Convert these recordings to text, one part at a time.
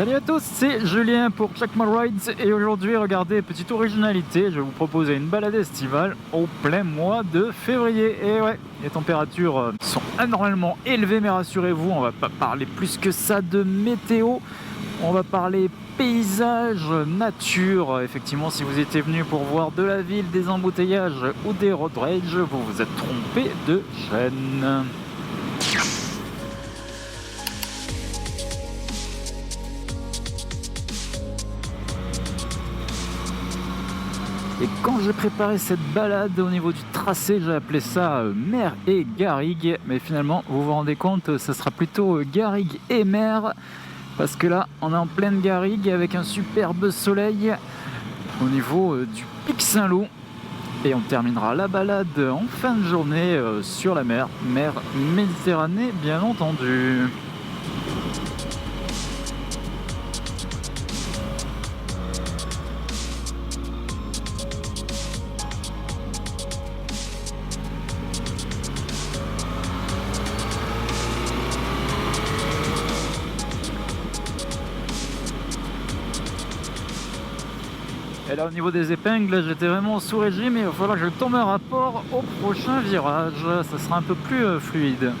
Salut à tous, c'est Julien pour Check My Rides et aujourd'hui, regardez, petite originalité, je vais vous proposer une balade estivale au plein mois de février. Et ouais, les températures sont anormalement élevées, mais rassurez-vous, on va pas parler plus que ça de météo, on va parler paysage, nature. Effectivement, si vous étiez venu pour voir de la ville, des embouteillages ou des road rage, vous vous êtes trompé de chaîne. Et quand j'ai préparé cette balade au niveau du tracé, j'ai appelé ça mer et garrigue. Mais finalement, vous vous rendez compte, ça sera plutôt garrigue et mer. Parce que là, on est en pleine garrigue avec un superbe soleil au niveau du Pic Saint-Loup. Et on terminera la balade en fin de journée sur la mer Méditerranée, bien entendu. Et là au niveau des épingles, j'étais vraiment sous régime et il va falloir que je tombe un rapport au prochain virage, ça sera un peu plus fluide.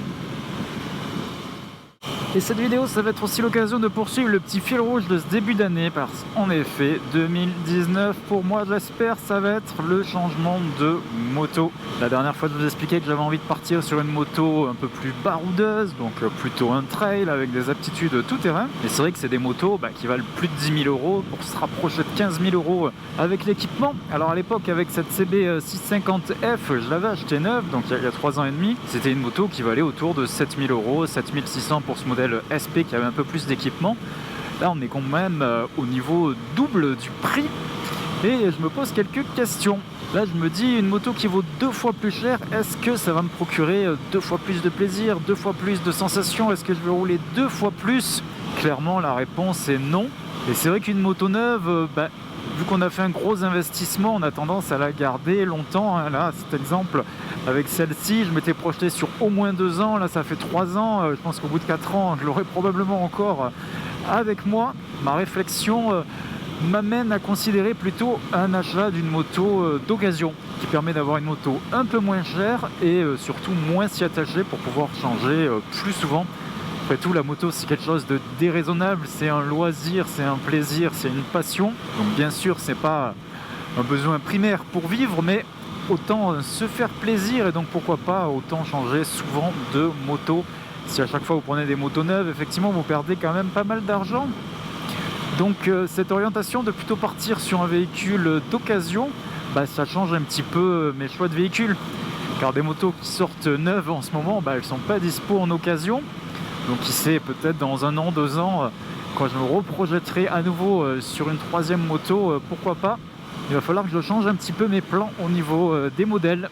Et cette vidéo, ça va être aussi l'occasion de poursuivre le petit fil rouge de ce début d'année parce qu'en effet, 2019, pour moi, j'espère, ça va être le changement de moto. La dernière fois, je vous expliquais que j'avais envie de partir sur une moto un peu plus baroudeuse, donc plutôt un trail avec des aptitudes tout-terrain. Et c'est vrai que c'est des motos qui valent plus de 10 000 € pour se rapprocher de 15 000 € avec l'équipement. Alors à l'époque, avec cette CB 650F, je l'avais acheté neuve, donc il y a 3 ans et demi. C'était une moto qui valait autour de 7 000 €, 7 600 pour ce modèle SP qui avait un peu plus d'équipement. Là on est quand même au niveau double du prix et je me pose quelques questions. Là je me dis, une moto qui vaut 2 fois plus cher, est-ce que ça va me procurer 2 fois plus de plaisir, 2 fois plus de sensations? Est-ce que je vais rouler 2 fois plus? Clairement la réponse est non. Et c'est vrai qu'une moto neuve, vu qu'on a fait un gros investissement, on a tendance à la garder longtemps. Là, cet exemple, avec celle-ci, je m'étais projeté sur au moins 2 ans. Là, ça fait 3 ans. Je pense qu'au bout de 4 ans, je l'aurai probablement encore avec moi. Ma réflexion m'amène à considérer plutôt un achat d'une moto d'occasion qui permet d'avoir une moto un peu moins chère et surtout moins s'y attacher pour pouvoir changer plus souvent. Après tout, la moto c'est quelque chose de déraisonnable, c'est un loisir, c'est un plaisir, c'est une passion. Donc bien sûr, c'est pas un besoin primaire pour vivre, mais autant se faire plaisir et donc pourquoi pas autant changer souvent de moto. Si à chaque fois vous prenez des motos neuves, effectivement vous perdez quand même pas mal d'argent. Donc cette orientation de plutôt partir sur un véhicule d'occasion, ça change un petit peu mes choix de véhicules. Car des motos qui sortent neuves en ce moment, elles sont pas dispo en occasion. Donc qui sait, peut-être dans 1 an, 2 ans, quand je me reprojetterai à nouveau sur une 3e moto, pourquoi pas. Il va falloir que je change un petit peu mes plans au niveau des modèles.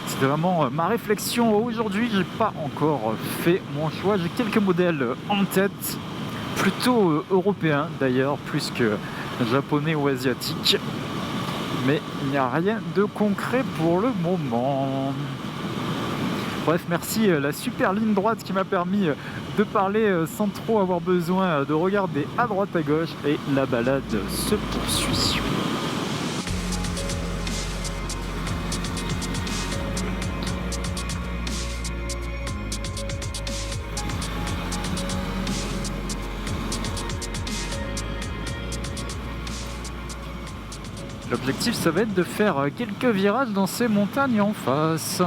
C'était vraiment ma réflexion aujourd'hui. J'ai pas encore fait mon choix. J'ai quelques modèles en tête, plutôt européens d'ailleurs, plus que japonais ou asiatiques. Mais il n'y a rien de concret pour le moment. Bref, merci la super ligne droite qui m'a permis de parler sans trop avoir besoin de regarder à droite à gauche et la balade se poursuit. L'objectif ça va être de faire quelques virages dans ces montagnes en face.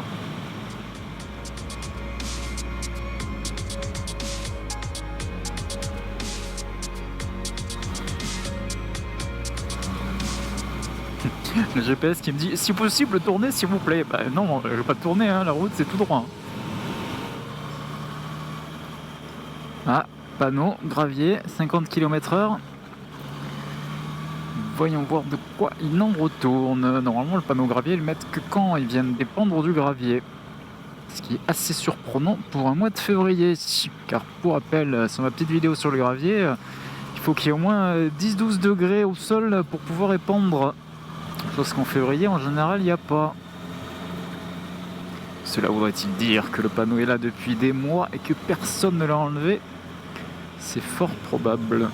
Le GPS qui me dit si possible tournez s'il vous plaît. Non, je vais pas tourner, la route c'est tout droit. Ah, panneau, gravier, 50 km/h. Voyons voir de quoi il en retourne. Normalement le panneau gravier ils le mettent que quand ils viennent dépendre du gravier. Ce qui est assez surprenant pour un mois de février. Car pour rappel, sur ma petite vidéo sur le gravier, il faut qu'il y ait au moins 10-12 degrés au sol pour pouvoir épandre. Chose qu'en février, en général, il n'y a pas. Cela voudrait-il dire que le panneau est là depuis des mois et que personne ne l'a enlevé? C'est fort probable.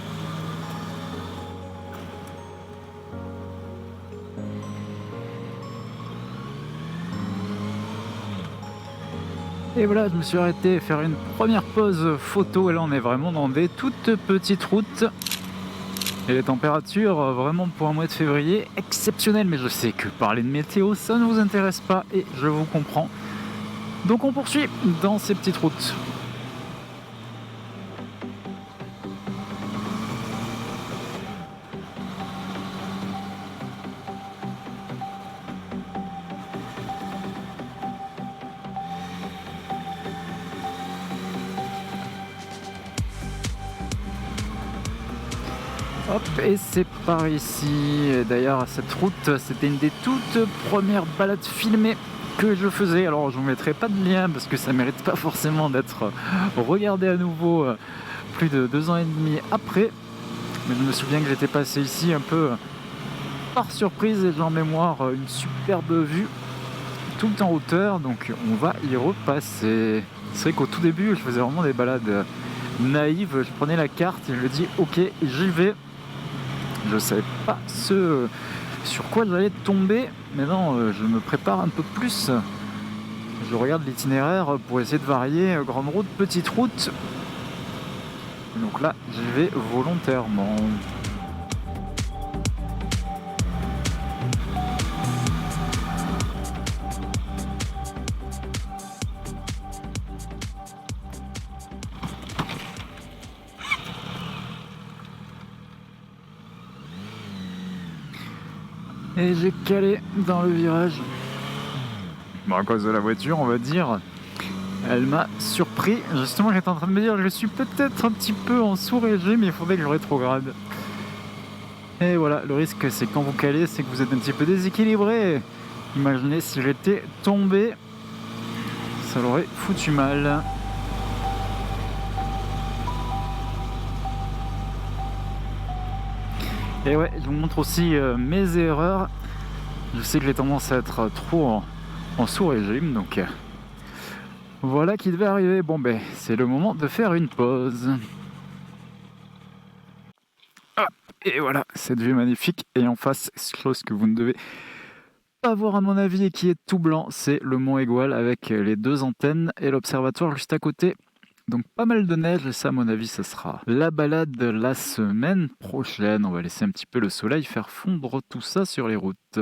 Et voilà, je me suis arrêté faire une première pause photo et là on est vraiment dans des toutes petites routes. Et les températures, vraiment pour un mois de février, exceptionnelles. Mais je sais que parler de météo, ça ne vous intéresse pas et je vous comprends. Donc on poursuit dans ces petites routes. Hop, et c'est par ici. Et d'ailleurs, cette route, c'était une des toutes premières balades filmées que je faisais. Alors, je vous mettrai pas de lien parce que ça mérite pas forcément d'être regardé à nouveau plus de 2 ans et demi après. Mais je me souviens que j'étais passé ici un peu par surprise et j'ai en mémoire une superbe vue tout en hauteur. Donc, on va y repasser. C'est vrai qu'au tout début, je faisais vraiment des balades naïves. Je prenais la carte et je me dis, ok, j'y vais. Je savais pas sur quoi j'allais tomber, mais non, je me prépare un peu plus. Je regarde l'itinéraire pour essayer de varier, grande route, petite route. Donc là, j'y vais volontairement. Et j'ai calé dans le virage. Bon, à cause de la voiture, on va dire. Elle m'a surpris. Justement, j'étais en train de me dire, je suis peut-être un petit peu en sous-régime, mais il faudrait que je rétrograde. Et voilà, le risque, c'est quand vous calez, c'est que vous êtes un petit peu déséquilibré. Imaginez si j'étais tombé, ça l'aurait foutu mal. Et ouais, je vous montre aussi mes erreurs. Je sais que j'ai tendance à être trop en sous-régime, donc voilà qui devait arriver. Bon ben, c'est le moment de faire une pause. Ah, et voilà, cette vue magnifique. Et en face, chose que vous ne devez pas voir à mon avis et qui est tout blanc, c'est le mont Aigoual avec les 2 antennes et l'observatoire juste à côté. Donc pas mal de neige et ça à mon avis ça sera la balade la semaine prochaine. On va laisser un petit peu le soleil faire fondre tout ça sur les routes.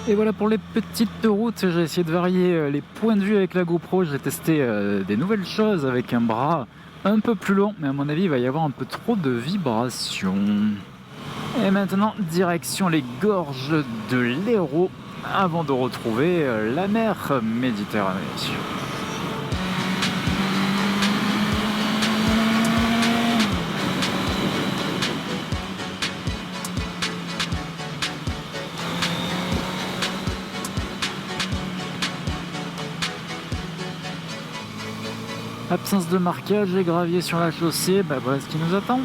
Et voilà pour les petites routes, j'ai essayé de varier les points de vue avec la GoPro, j'ai testé des nouvelles choses avec un bras un peu plus long, mais à mon avis il va y avoir un peu trop de vibrations. Et maintenant direction les gorges de l'Hérault avant de retrouver la mer Méditerranée. Absence de marquage et gravier sur la chaussée, bah voilà ce qui nous attend.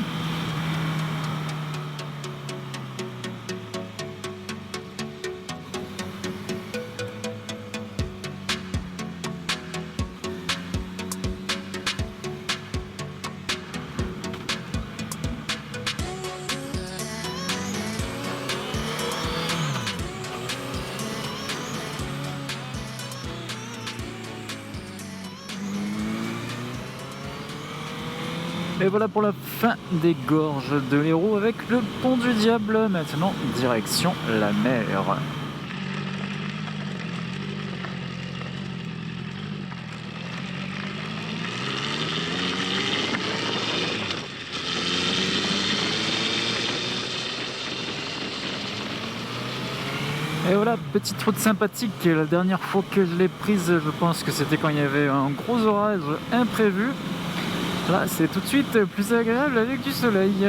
Et voilà pour la fin des gorges de l'Hérault avec le pont du Diable. Maintenant, direction la mer. Et voilà, petite route sympathique. La dernière fois que je l'ai prise, je pense que c'était quand il y avait un gros orage imprévu. Là, c'est tout de suite plus agréable avec du soleil.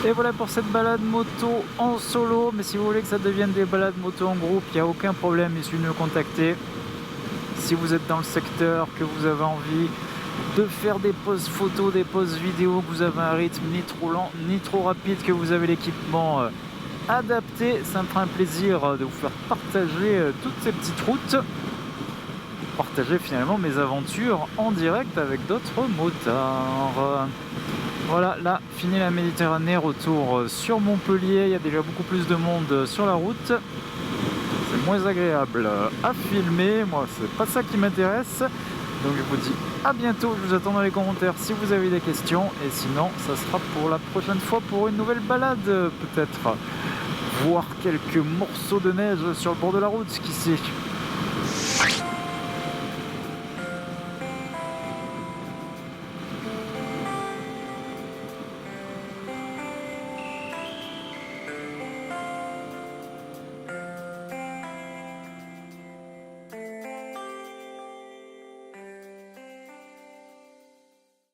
Et voilà pour cette balade moto en solo. Mais si vous voulez que ça devienne des balades moto en groupe, il n'y a aucun problème, il suffit de me contacter. Si vous êtes dans le secteur, que vous avez envie de faire des pauses photos, des pauses vidéo, que vous avez un rythme ni trop lent ni trop rapide, que vous avez l'équipement adapté, ça me fera un plaisir de vous faire partager toutes ces petites routes, partager finalement mes aventures en direct avec d'autres motards. Voilà, là, fini la Méditerranée, retour sur Montpellier, il y a déjà beaucoup plus de monde sur la route. C'est moins agréable à filmer, moi c'est pas ça qui m'intéresse. Donc je vous dis à bientôt, je vous attends dans les commentaires si vous avez des questions. Et sinon, ça sera pour la prochaine fois pour une nouvelle balade, peut-être voir quelques morceaux de neige sur le bord de la route, qui sait.